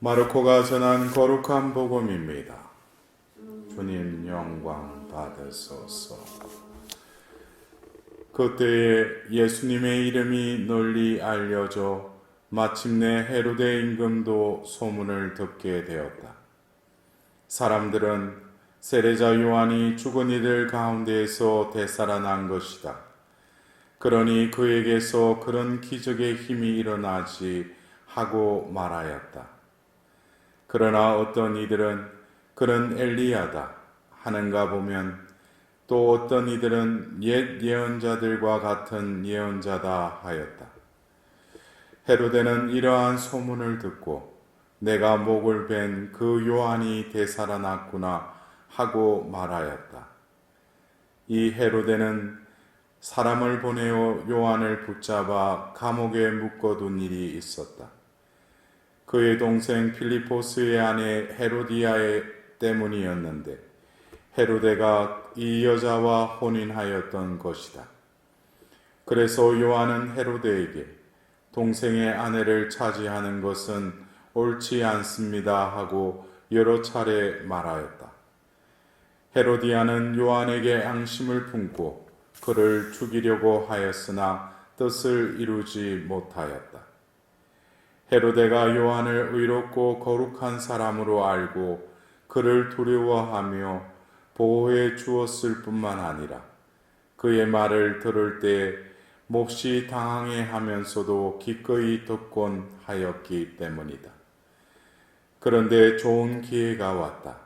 마르코가 전한 거룩한 복음입니다. 주님 영광 받으소서. 그때에 예수님의 이름이 널리 알려져 마침내 헤로데 임금도 소문을 듣게 되었다. 사람들은 세례자 요한이 죽은 이들 가운데에서 되살아난 것이다. 그러니 그에게서 그런 기적의 힘이 일어나지 하고 말하였다. 그러나 어떤 이들은 그는 엘리야다 하는가 보면 또 어떤 이들은 옛 예언자들과 같은 예언자다 하였다. 헤로데는 이러한 소문을 듣고 내가 목을 벤 그 요한이 되살아났구나 하고 말하였다. 이 헤로데는 사람을 보내어 요한을 붙잡아 감옥에 묶어둔 일이 있었다. 그의 동생 필리포스의 아내 헤로디아의 때문이었는데 헤로데가 이 여자와 혼인하였던 것이다. 그래서 요한은 헤로데에게 동생의 아내를 차지하는 것은 옳지 않습니다 하고 여러 차례 말하였다. 헤로디아는 요한에게 앙심을 품고 그를 죽이려고 하였으나 뜻을 이루지 못하였다. 헤로데가 요한을 의롭고 거룩한 사람으로 알고 그를 두려워하며 보호해 주었을 뿐만 아니라 그의 말을 들을 때 몹시 당황해 하면서도 기꺼이 듣곤 하였기 때문이다. 그런데 좋은 기회가 왔다.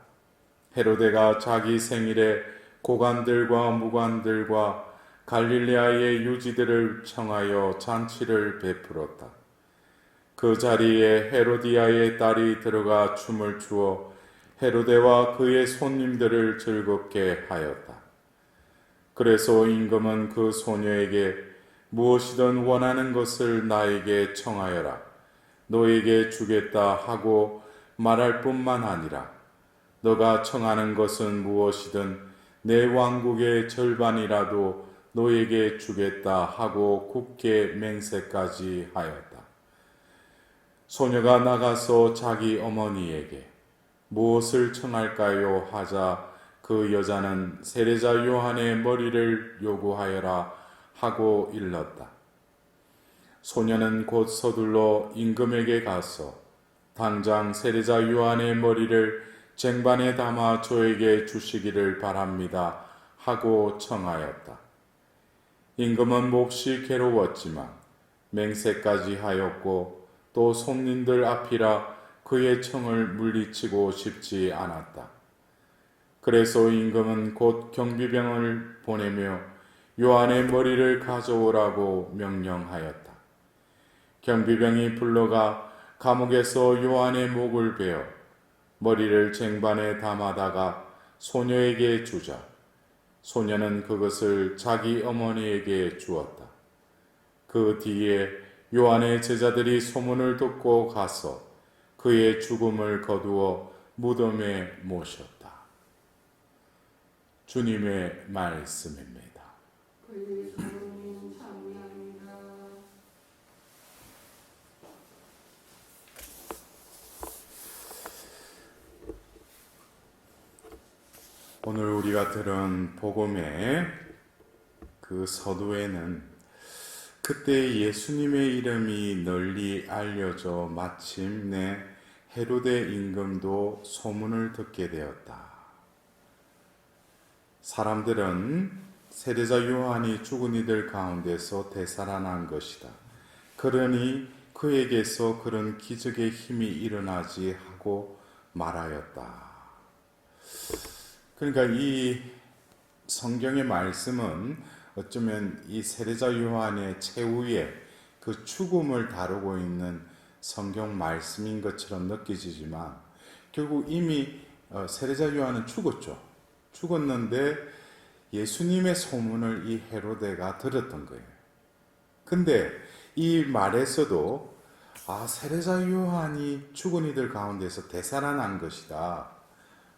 헤로데가 자기 생일에 고관들과 무관들과 갈릴레아의 유지들을 청하여 잔치를 베풀었다. 그 자리에 헤로디아의 딸이 들어가 춤을 추어 헤로데와 그의 손님들을 즐겁게 하였다. 그래서 임금은 그 소녀에게 무엇이든 원하는 것을 나에게 청하여라. 너에게 주겠다 하고 말할 뿐만 아니라 너가 청하는 것은 무엇이든 내 왕국의 절반이라도 너에게 주겠다 하고 굳게 맹세까지 하였다. 소녀가 나가서 자기 어머니에게 무엇을 청할까요? 하자 그 여자는 세례자 요한의 머리를 요구하여라 하고 일렀다. 소녀는 곧 서둘러 임금에게 가서 당장 세례자 요한의 머리를 쟁반에 담아 저에게 주시기를 바랍니다 하고 청하였다. 임금은 몹시 괴로웠지만 맹세까지 하였고 또 손님들 앞이라 그의 청을 물리치고 싶지 않았다. 그래서 임금은 곧 경비병을 보내며 요한의 머리를 가져오라고 명령하였다. 경비병이 불러가 감옥에서 요한의 목을 베어 머리를 쟁반에 담아다가 소녀에게 주자 소녀는 그것을 자기 어머니에게 주었다. 그 뒤에 요한의 제자들이 소문을 듣고 가서 그의 죽음을 거두어 무덤에 모셨다. 주님의 말씀입니다. 오늘 우리가 들은 복음의 그 서두에는 그때 예수님의 이름이 널리 알려져 마침내 헤로데 임금도 소문을 듣게 되었다. 사람들은 세례자 요한이 죽은 이들 가운데서 되살아난 것이다. 그러니 그에게서 그런 기적의 힘이 일어나지 하고 말하였다. 그러니까 이 성경의 말씀은 어쩌면 이 세례자 요한의 최후의 그 죽음을 다루고 있는 성경 말씀인 것처럼 느껴지지만 결국 이미 세례자 요한은 죽었죠. 죽었는데 예수님의 소문을 이 헤로데가 들었던 거예요. 근데 이 말에서도 세례자 요한이 죽은 이들 가운데서 되살아난 것이다.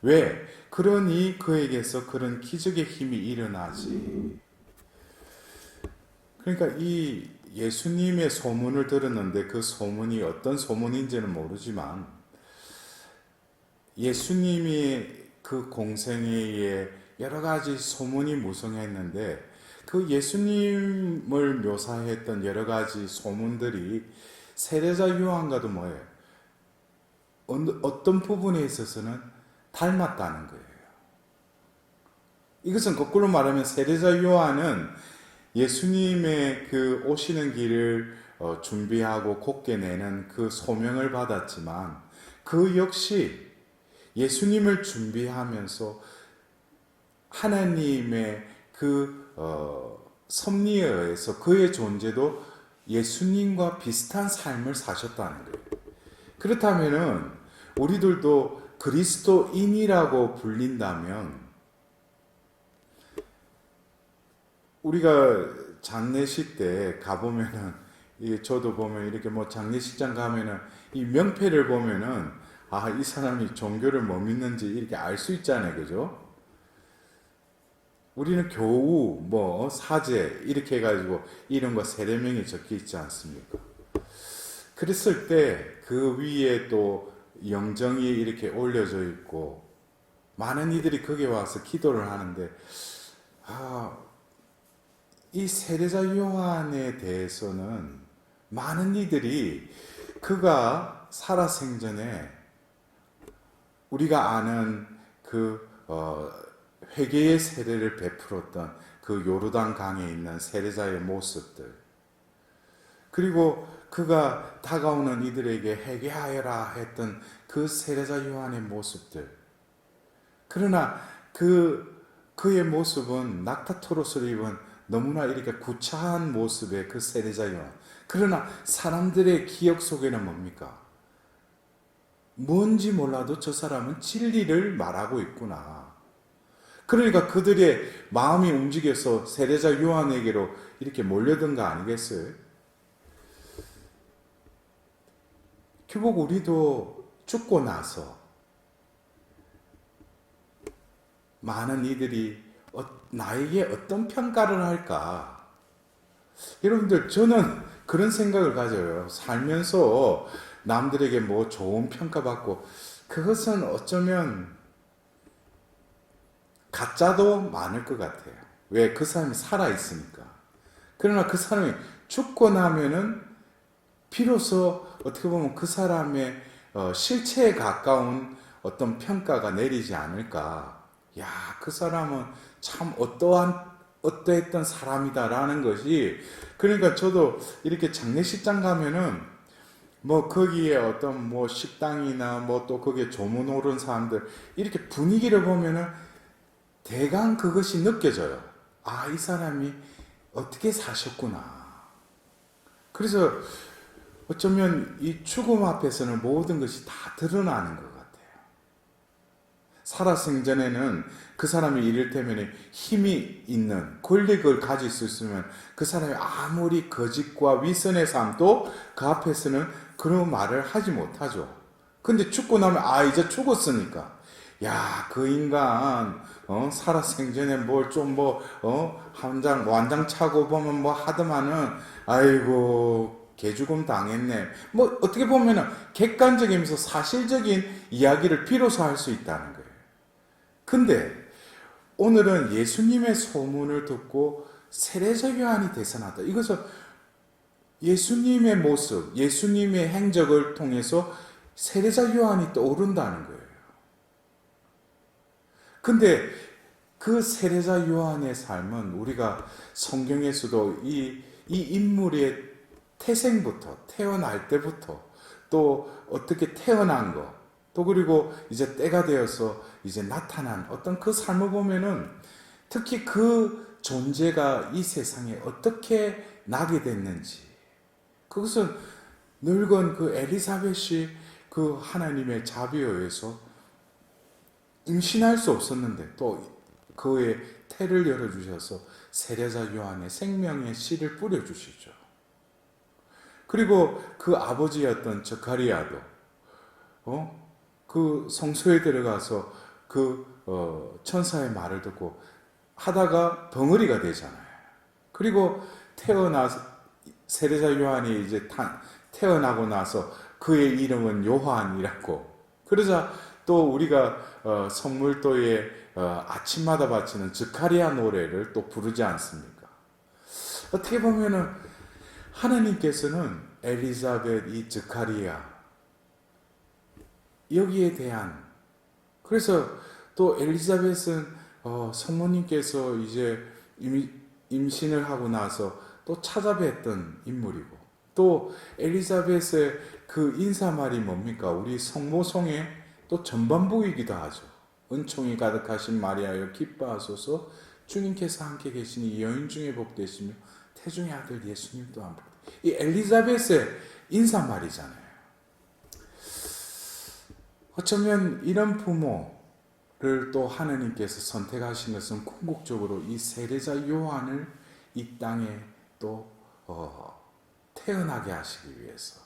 왜? 그러니 그에게서 그런 기적의 힘이 일어나지. 그러니까 이 예수님의 소문을 들었는데 그 소문이 어떤 소문인지는 모르지만 예수님이 그 공생애에 여러 가지 소문이 무성했는데 그 예수님을 묘사했던 여러 가지 소문들이 세례자 요한과도 뭐예요? 어떤 부분에 있어서는 닮았다는 거예요. 이것은 거꾸로 말하면 세례자 요한은 예수님의 그 오시는 길을 준비하고 곧게 내는 그 소명을 받았지만 그 역시 예수님을 준비하면서 하나님의 그 섭리에 의해서 그의 존재도 예수님과 비슷한 삶을 사셨다는 거예요. 그렇다면은 우리들도 그리스도인이라고 불린다면 우리가 장례식 때 가보면은 저도 보면 이렇게 뭐 장례식장 가면은 이 명패를 보면은 아, 이 사람이 종교를 뭐 믿는지 이렇게 알 수 있잖아요, 그죠? 우리는 교우, 뭐 사제 이렇게 해가지고 이름과 세례명이 적혀 있지 않습니까? 그랬을 때 그 위에 또 영정이 이렇게 올려져 있고 많은 이들이 거기에 와서 기도를 하는데 이 세례자 요한에 대해서는 많은 이들이 그가 살아생전에 우리가 아는 그 회개의 세례를 베풀었던 그 요르단 강에 있는 세례자의 모습들, 그리고 그가 다가오는 이들에게 회개하여라 했던 그 세례자 요한의 모습들. 그러나 그의 모습은 낙타토롯을 입은 너무나 이렇게 구차한 모습의 그 세례자 요한. 그러나 사람들의 기억 속에는 뭡니까? 뭔지 몰라도 저 사람은 진리를 말하고 있구나. 그러니까 그들의 마음이 움직여서 세례자 요한에게로 이렇게 몰려든 거 아니겠어요? 결국 우리도 죽고 나서 많은 이들이 나에게 어떤 평가를 할까? 여러분들, 저는 그런 생각을 가져요. 살면서 남들에게 뭐 좋은 평가받고, 그것은 어쩌면 가짜도 많을 것 같아요. 왜? 그 사람이 살아있으니까. 그러나 그 사람이 죽고 나면은 비로소 어떻게 보면 그 사람의 실체에 가까운 어떤 평가가 내리지 않을까. 야, 그 사람은 참 어떠했던 사람이다라는 것이, 그러니까 저도 이렇게 장례식장 가면은 뭐 거기에 어떤 뭐 식당이나 뭐 또 거기에 조문 오른 사람들 이렇게 분위기를 보면은 대강 그것이 느껴져요. 아, 이 사람이 어떻게 사셨구나. 그래서 어쩌면 이 죽음 앞에서는 모든 것이 다 드러나는 것 같아요. 살아생전에는 그 사람이 이를테면 힘이 있는 권력을 가질 수 있으면 그 사람이 아무리 거짓과 위선의 삶도 그 앞에서는 그런 말을 하지 못하죠. 근데 죽고 나면 이제 죽었으니까 그 인간 살아생전에 뭘 좀 완장 차고 보면 뭐 하더만은 아이고 개죽음 당했네. 뭐 어떻게 보면은 객관적이면서 사실적인 이야기를 비로소 할 수 있다는 거예요. 근데 오늘은 예수님의 소문을 듣고 세례자 요한이 되살아났다. 이것은 예수님의 모습, 예수님의 행적을 통해서 세례자 요한이 떠오른다는 거예요. 근데 그 세례자 요한의 삶은 우리가 성경에서도 이 인물의 태생부터, 태어날 때부터, 또 어떻게 태어난 거, 또 그리고 이제 때가 되어서 이제 나타난 어떤 그 삶을 보면은 특히 그 존재가 이 세상에 어떻게 나게 됐는지, 그것은 늙은 그 엘리사벳이 그 하나님의 자비에 의해서 임신할 수 없었는데 또 그의 태를 열어주셔서 세례자 요한의 생명의 씨를 뿌려주시죠. 그리고 그 아버지였던 저카리아도 그 성소에 들어가서 그 천사의 말을 듣고 하다가 덩어리가 되잖아요. 그리고 세례자 요한이 이제 태어나고 나서 그의 이름은 요한이라고. 그러자 또 우리가 성물도에 아침마다 바치는 ਜ਼카리아 노래를 또 부르지 않습니까? 어떻게 보면은 하나님께서는 엘리사벳, 이 ਜ਼카리아 여기에 대한, 그래서 또 엘리사벳은 성모님께서 이제 임신을 하고 나서 또 찾아뵀던 인물이고, 또 엘리사벳의 그 인사말이 뭡니까? 우리 성모송의 또 전반부이기도 하죠. 은총이 가득하신 마리아여 기뻐하소서, 주님께서 함께 계시니 여인 중에 복되시며 태중의 아들 예수님 또한 복되시며, 이 엘리사벳의 인사말이잖아요. 어쩌면 이런 부모를 또 하나님께서 선택하신 것은 궁극적으로 이 세례자 요한을 이 땅에 또 태어나게 하시기 위해서.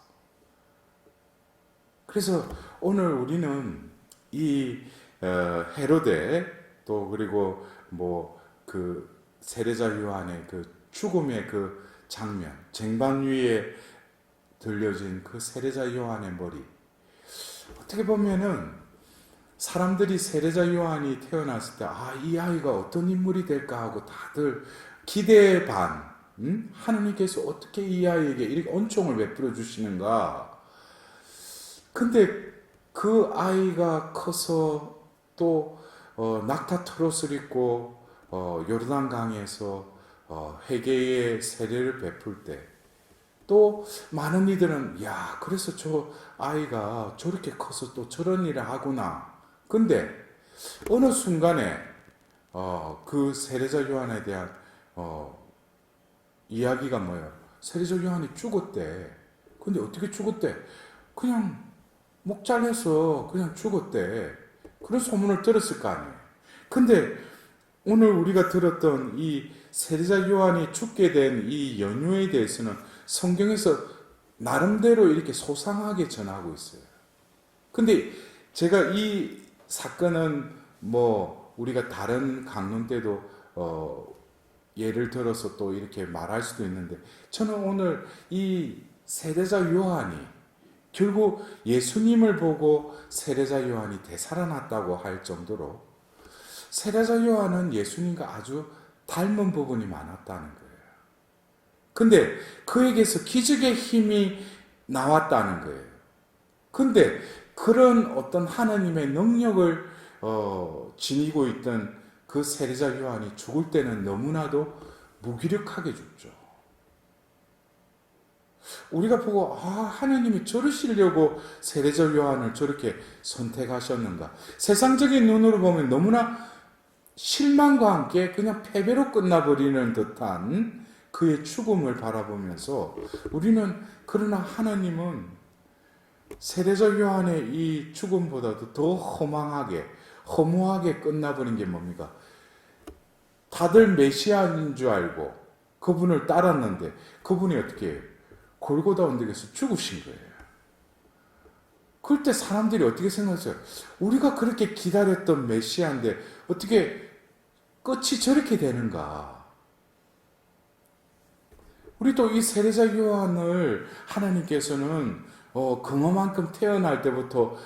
그래서 오늘 우리는 이 헤로데, 또 그리고 뭐 그 세례자 요한의 그 죽음의 그 장면, 쟁반 위에 들려진 그 세례자 요한의 머리, 어떻게 보면은 사람들이 세례자 요한이 태어났을 때 이 아이가 어떤 인물이 될까 하고 다들 기대 반, 하나님께서 어떻게 이 아이에게 이렇게恩총을 베풀어 주시는가. 근데 그 아이가 커서 또 낙타 트롯을 입고 요르단강에서 회개의 세례를 베풀 때, 또 많은 이들은 그래서 저 아이가 저렇게 커서 또 저런 일을 하구나. 근데 어느 순간에 그 세례자 요한에 대한 이야기가 뭐예요? 세례자 요한이 죽었대. 근데 어떻게 죽었대? 그냥 목 잘려서 그냥 죽었대. 그런 소문을 들었을 거 아니에요. 근데 오늘 우리가 들었던 이 세례자 요한이 죽게 된 이 연유에 대해서는 성경에서 나름대로 이렇게 소상하게 전하고 있어요. 근데 제가 이 사건은 뭐 우리가 다른 강론 때도 예를 들어서 또 이렇게 말할 수도 있는데, 저는 오늘 이 세례자 요한이 결국 예수님을 보고 세례자 요한이 되살아났다고 할 정도로 세례자 요한은 예수님과 아주 닮은 부분이 많았다는 거예요. 근데 그에게서 기적의 힘이 나왔다는 거예요. 근데 그런 어떤 하나님의 능력을 지니고 있던 그 세례자 요한이 죽을 때는 너무나도 무기력하게 죽죠. 우리가 보고 하나님이 저러시려고 세례자 요한을 저렇게 선택하셨는가. 세상적인 눈으로 보면 너무나 실망과 함께 그냥 패배로 끝나버리는 듯한 그의 죽음을 바라보면서 우리는, 그러나 하나님은 세례자 요한의 이 죽음보다도 더 허무하게 끝나버린 게 뭡니까? 다들 메시아인 줄 알고 그분을 따랐는데 그분이 어떻게 해요? 골고다 언덕에서 죽으신 거예요. 그럴 때 사람들이 어떻게 생각했어요? 우리가 그렇게 기다렸던 메시아인데 어떻게 끝이 저렇게 되는가? 우리 또 이 세례자 요한을 하나님께서는 그만큼 태어날 때부터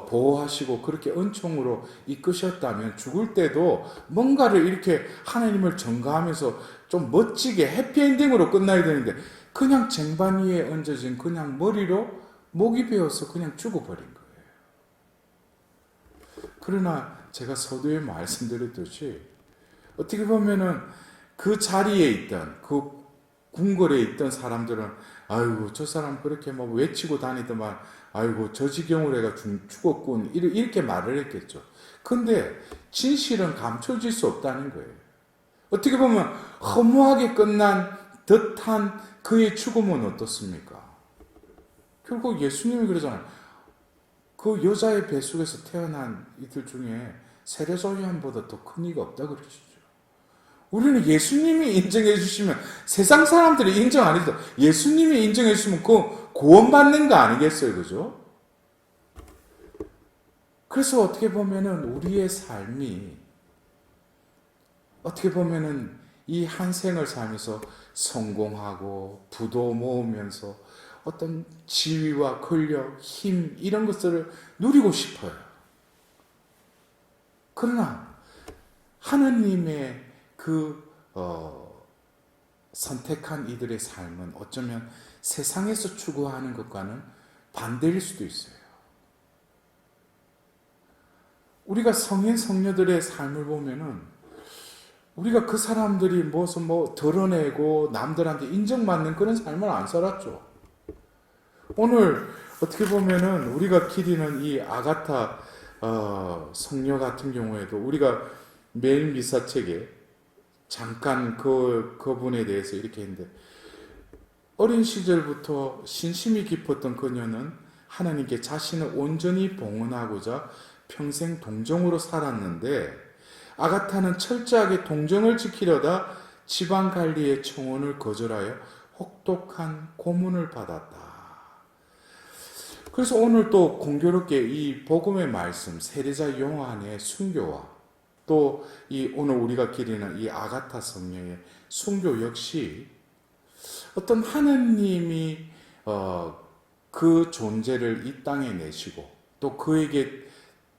보호하시고 그렇게 은총으로 이끄셨다면 죽을 때도 뭔가를 이렇게 하나님을 전가하면서 좀 멋지게 해피엔딩으로 끝나야 되는데 그냥 쟁반 위에 얹어진 그냥 머리로 목이 베어서 그냥 죽어버린 거예요. 그러나 제가 서두에 말씀드렸듯이 어떻게 보면은 그 자리에 있던, 그 궁궐에 있던 사람들은 아이고 저 사람 그렇게 뭐 외치고 다니더만 아이고 저 지경으로 해가 죽었군 이렇게 말을 했겠죠. 근데 진실은 감춰질 수 없다는 거예요. 어떻게 보면 허무하게 끝난 듯한 그의 죽음은 어떻습니까? 결국 예수님이 그러잖아요. 그 여자의 뱃속에서 태어난 이들 중에 세례자 요한보다 더 큰 이가 없다 그러시죠. 우리는 예수님이 인정해 주시면, 세상 사람들이 인정 안 해도 예수님이 인정해 주시면 그 구원받는 거 아니겠어요, 그죠? 그래서 어떻게 보면은 우리의 삶이 어떻게 보면은 이 한 생을 살면서 성공하고 부도 모으면서 어떤 지위와 권력, 힘 이런 것들을 누리고 싶어요. 그러나 하느님의 그 선택한 이들의 삶은 어쩌면 세상에서 추구하는 것과는 반대일 수도 있어요. 우리가 성인 성녀들의 삶을 보면은 우리가 그 사람들이 무슨 드러내고 남들한테 인정받는 그런 삶을 안 살았죠. 오늘 어떻게 보면은 우리가 기리는 이 아가타 성녀 같은 경우에도 우리가 매일 미사책에 잠깐 그분에 대해서 이렇게 했는데, 어린 시절부터 신심이 깊었던 그녀는 하나님께 자신을 온전히 봉헌하고자 평생 동정으로 살았는데, 아가타는 철저하게 동정을 지키려다 지방 관리의 청혼을 거절하여 혹독한 고문을 받았다. 그래서 오늘 또 공교롭게 이 복음의 말씀 세례자 요한의 순교와 또 이 오늘 우리가 기리는 이 아가타 성녀의 순교 역시 어떤 하느님이 그 존재를 이 땅에 내시고 또 그에게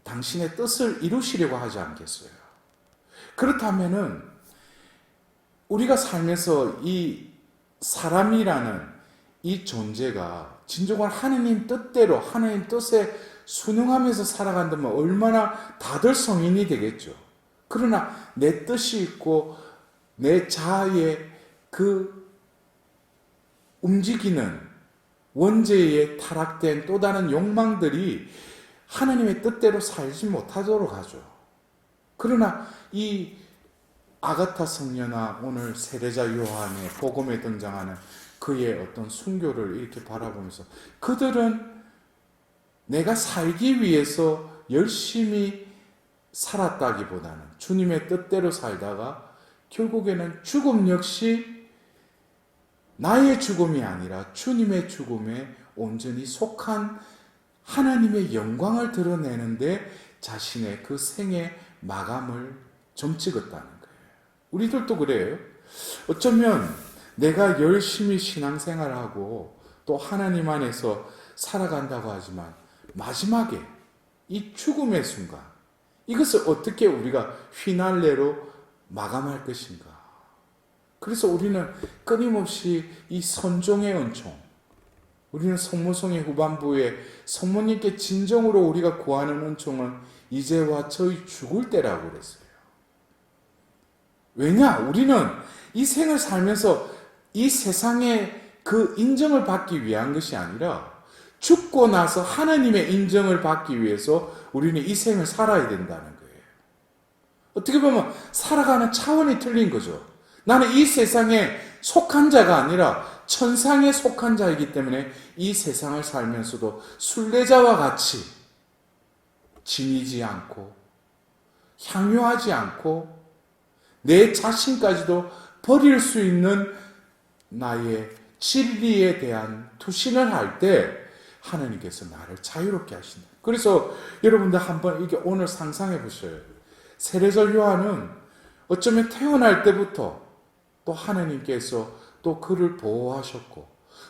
당신의 뜻을 이루시려고 하지 않겠어요? 그렇다면은 우리가 살면서 이 사람이라는 이 존재가 진정한 하느님 뜻대로 하느님 뜻에 순응하면서 살아간다면 얼마나 다들 성인이 되겠죠. 그러나 내 뜻이 있고 내 자아의 그 움직이는 원죄에 타락된 또 다른 욕망들이 하나님의 뜻대로 살지 못하도록 하죠. 그러나 이 아가타 성녀나 오늘 세례자 요한의 복음에 등장하는 그의 어떤 순교를 이렇게 바라보면서 그들은 내가 살기 위해서 열심히 살았다기보다는 주님의 뜻대로 살다가 결국에는 죽음 역시 나의 죽음이 아니라 주님의 죽음에 온전히 속한 하나님의 영광을 드러내는데 자신의 그 생의 마감을 좀 찍었다는 거예요. 우리들도 그래요. 어쩌면 내가 열심히 신앙생활하고 또 하나님 안에서 살아간다고 하지만 마지막에 이 죽음의 순간 이것을 어떻게 우리가 휘날레로 마감할 것인가. 그래서 우리는 끊임없이 이 선종의 은총, 우리는 성모성의 후반부에 성모님께 진정으로 우리가 구하는 은총은 이제와 저희 죽을 때라고 그랬어요. 왜냐? 우리는 이 생을 살면서 이 세상의 그 인정을 받기 위한 것이 아니라 죽고 나서 하나님의 인정을 받기 위해서 우리는 이 생을 살아야 된다는 거예요. 어떻게 보면 살아가는 차원이 틀린 거죠. 나는 이 세상에 속한 자가 아니라 천상에 속한 자이기 때문에 이 세상을 살면서도 순례자와 같이 지니지 않고 향유하지 않고 내 자신까지도 버릴 수 있는 나의 진리에 대한 투신을 할 때 하나님께서 나를 자유롭게 하신다. 그래서 여러분들 한번 이게 오늘 상상해 보셔요. 세례자 요한은 어쩌면 태어날 때부터 또 하나님께서 또 그를 보호하셨고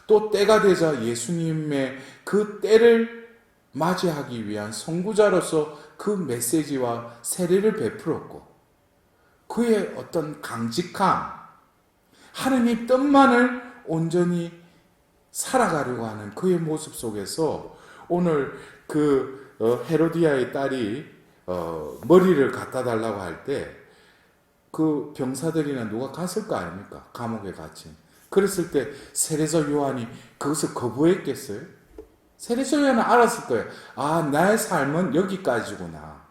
또 때가 되자 예수님의 그 때를 맞이하기 위한 선구자로서 그 메시지와 세례를 베풀었고 그의 어떤 강직함, 하나님 뜻만을 온전히 살아가려고 하는 그의 모습 속에서 오늘 그 헤로디아의 딸이 머리를 갖다 달라고 할 때 그 병사들이나 누가 갔을 거 아닙니까? 감옥에 갇힌. 그랬을 때 세례자 요한이 그것을 거부했겠어요? 세례자 요한은 알았을 거예요. 아, 나의 삶은 여기까지구나.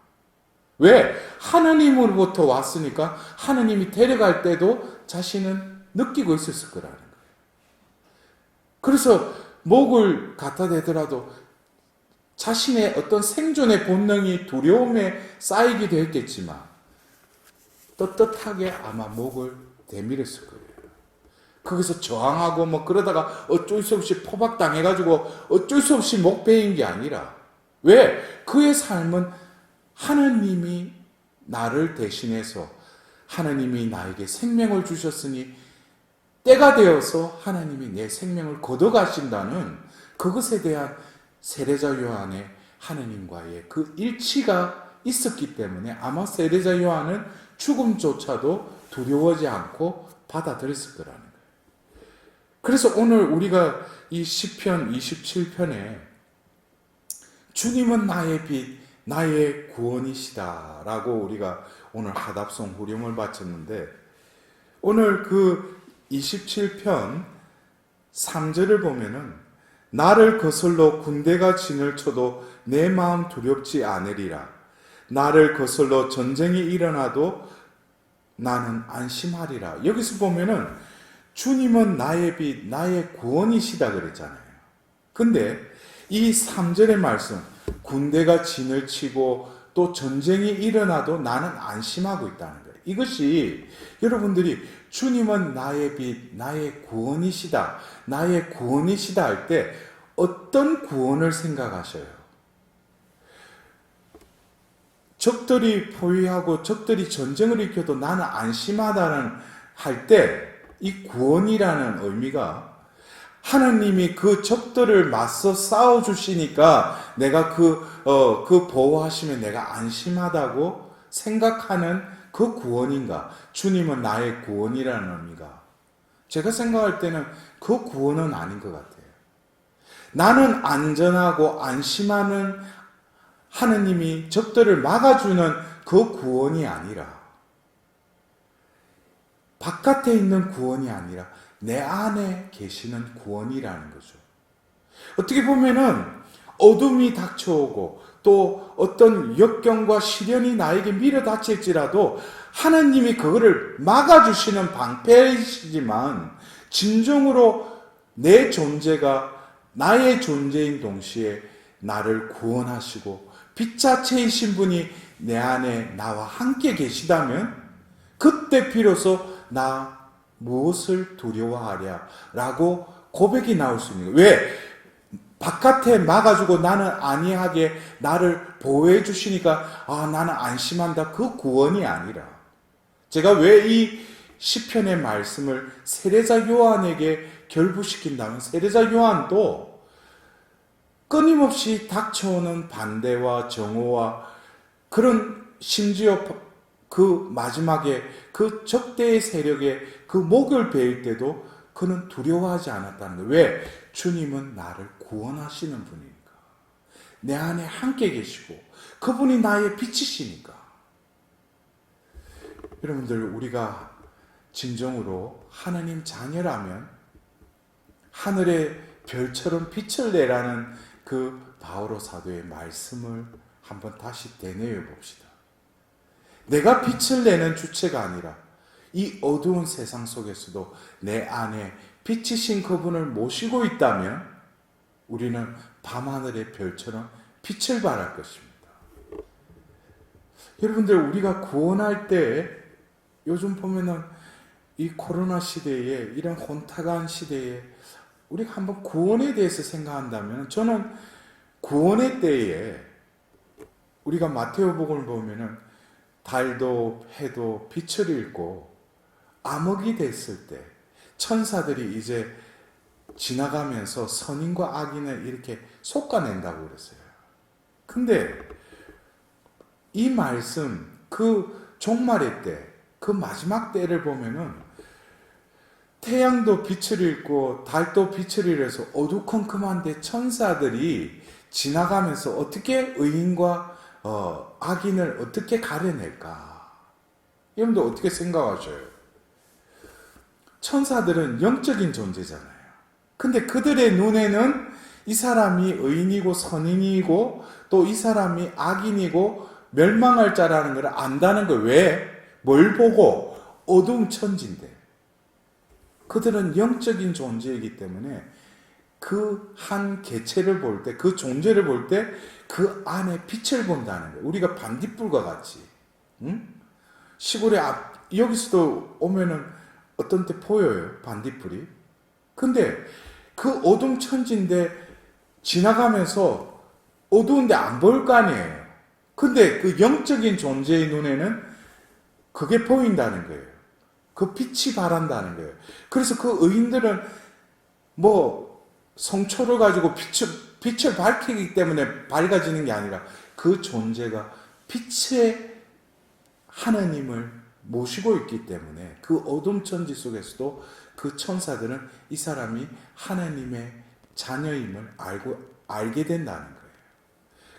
왜? 하나님으로부터 왔으니까 하나님이 데려갈 때도 자신은 느끼고 있었을 거라는 거예요. 그래서 목을 갖다 대더라도 자신의 어떤 생존의 본능이 두려움에 쌓이기도 했겠지만 떳떳하게 아마 목을 대밀었을 거예요. 거기서 저항하고 그러다가 어쩔 수 없이 포박당해가지고 어쩔 수 없이 목 베인 게 아니라 왜? 그의 삶은 하나님이 나를 대신해서 하나님이 나에게 생명을 주셨으니 때가 되어서 하나님이 내 생명을 걷어가신다는 그것에 대한 세례자 요한의 하나님과의 그 일치가 있었기 때문에 아마 세례자 요한은 죽음조차도 두려워하지 않고 받아들였을 거라는 거예요. 그래서 오늘 우리가 이 시편 27편에 주님은 나의 빛, 나의 구원이시다 라고 우리가 오늘 하답송 후렴을 바쳤는데, 오늘 그 27편 3절을 보면은 나를 거슬러 군대가 진을 쳐도 내 마음 두렵지 않으리라. 나를 거슬러 전쟁이 일어나도 나는 안심하리라. 여기서 보면은 주님은 나의 빛, 나의 구원이시다 그랬잖아요. 근데 이 3절의 말씀, 군대가 진을 치고 또 전쟁이 일어나도 나는 안심하고 있다는 거예요. 이것이 여러분들이 주님은 나의 빛, 나의 구원이시다, 나의 구원이시다 할 때 어떤 구원을 생각하셔요? 적들이 포위하고 적들이 전쟁을 일으켜도 나는 안심하다는 할 때 이 구원이라는 의미가 하나님이 그 적들을 맞서 싸워주시니까 내가 그 보호하시면 내가 안심하다고 생각하는 그 구원인가? 주님은 나의 구원이라는 의미가, 제가 생각할 때는 그 구원은 아닌 것 같아요. 나는 안전하고 안심하는 하느님이 적들을 막아주는 그 구원이 아니라, 바깥에 있는 구원이 아니라 내 안에 계시는 구원이라는 거죠. 어떻게 보면은 어둠이 닥쳐오고 또 어떤 역경과 시련이 나에게 밀어닥칠지라도 하나님이 그거를 막아주시는 방패이시지만, 진정으로 내 존재가 나의 존재인 동시에 나를 구원하시고 빛자체이신 분이 내 안에 나와 함께 계시다면 그때 비로소 나 무엇을 두려워하랴 라고 고백이 나올 수 있는 거예요. 왜? 바깥에 막아주고 나는 안이하게 나를 보호해 주시니까 나는 안심한다, 그 구원이 아니라, 제가 왜 이 시편의 말씀을 세례자 요한에게 결부시킨다면, 세례자 요한도 끊임없이 닥쳐오는 반대와 정오와 그런, 심지어 그 마지막에 그 적대의 세력에 그 목을 베일 때도 그는 두려워하지 않았다는 거예요. 왜? 주님은 나를 구원하시는 분이니까. 내 안에 함께 계시고 그분이 나의 빛이시니까. 여러분들, 우리가 진정으로 하나님 자녀라면 하늘의 별처럼 빛을 내라는 그 바오로 사도의 말씀을 한번 다시 되뇌어 봅시다. 내가 빛을 내는 주체가 아니라 이 어두운 세상 속에서도 내 안에 빛이신 그분을 모시고 있다면 우리는 밤하늘의 별처럼 빛을 발할 것입니다. 여러분들, 우리가 구원할 때 요즘 보면은 이 코로나 시대에, 이런 혼탁한 시대에 우리가 한번 구원에 대해서 생각한다면, 저는 구원의 때에 우리가 마테오복음을 보면은 달도 해도 빛을 잃고 암흑이 됐을 때 천사들이 이제 지나가면서 선인과 악인을 이렇게 솎아낸다고 그랬어요. 근데 이 말씀, 그 종말의 때, 그 마지막 때를 보면은 태양도 빛을 잃고 달도 빛을 잃어서 어두컴컴한데 천사들이 지나가면서 어떻게 의인과 악인을 어떻게 가려낼까? 여러분들 어떻게 생각하셔요? 천사들은 영적인 존재잖아요. 근데 그들의 눈에는 이 사람이 의인이고 선인이고 또 이 사람이 악인이고 멸망할 자라는 걸 안다는 거예요. 왜? 뭘 보고? 어두운 천지인데. 그들은 영적인 존재이기 때문에 그 한 개체를 볼 때, 그 존재를 볼 때 그 안에 빛을 본다는 거예요. 우리가 반딧불과 같이. 시골에 여기서도 오면은 어떤 때 보여요, 반딧불이. 근데 그 어둠 천지인데 지나가면서 어두운데 안 보일 거 아니에요. 근데 그 영적인 존재의 눈에는 그게 보인다는 거예요. 그 빛이 바란다는 거예요. 그래서 그 의인들은 성초를 가지고 빛을 밝히기 때문에 밝아지는 게 아니라 그 존재가 빛의 하나님을 모시고 있기 때문에 그 어둠 천지 속에서도 그 천사들은 이 사람이 하나님의 자녀임을 알게 된다는 거예요.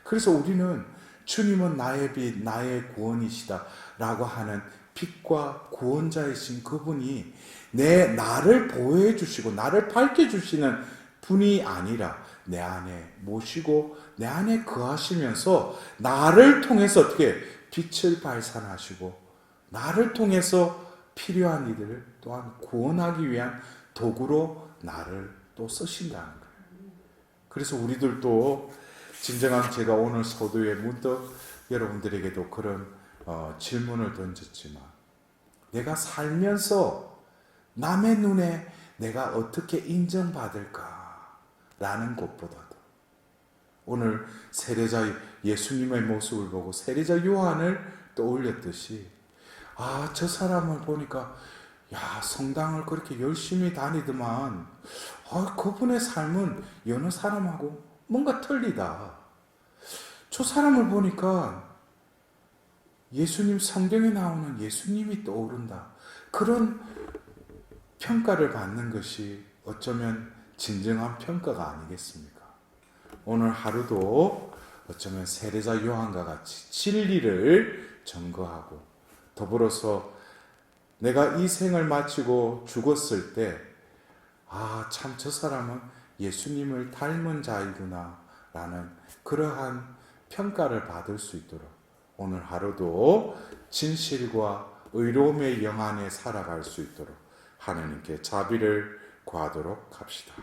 그래서 우리는 주님은 나의 빛, 나의 구원이시다 라고 하는 빛과 구원자이신 그분이 나를 보호해 주시고 나를 밝혀 주시는 분이 아니라 내 안에 모시고 내 안에 거하시면서 나를 통해서 어떻게 빛을 발산하시고 나를 통해서 필요한 이들을 또한 구원하기 위한 도구로 나를 또 쓰신다는 거예요. 그래서 우리들도 진정한 제가 오늘 서두에 문득 여러분들에게도 그런 질문을 던졌지만 내가 살면서 남의 눈에 내가 어떻게 인정받을까 라는 것보다도 오늘 세례자 예수님의 모습을 보고 세례자 요한을 떠올렸듯이 저 사람을 보니까 성당을 그렇게 열심히 다니더만 그분의 삶은 여느 사람하고 뭔가 틀리다. 저 사람을 보니까 예수님 성경에 나오는 예수님이 떠오른다. 그런 평가를 받는 것이 어쩌면 진정한 평가가 아니겠습니까? 오늘 하루도 어쩌면 세례자 요한과 같이 진리를 증거하고 더불어서 내가 이 생을 마치고 죽었을 때 참 저 사람은 예수님을 닮은 자이구나 라는 그러한 평가를 받을 수 있도록 오늘 하루도 진실과 의로움의 영 안에 살아갈 수 있도록 하나님께 자비를 구하도록 합시다.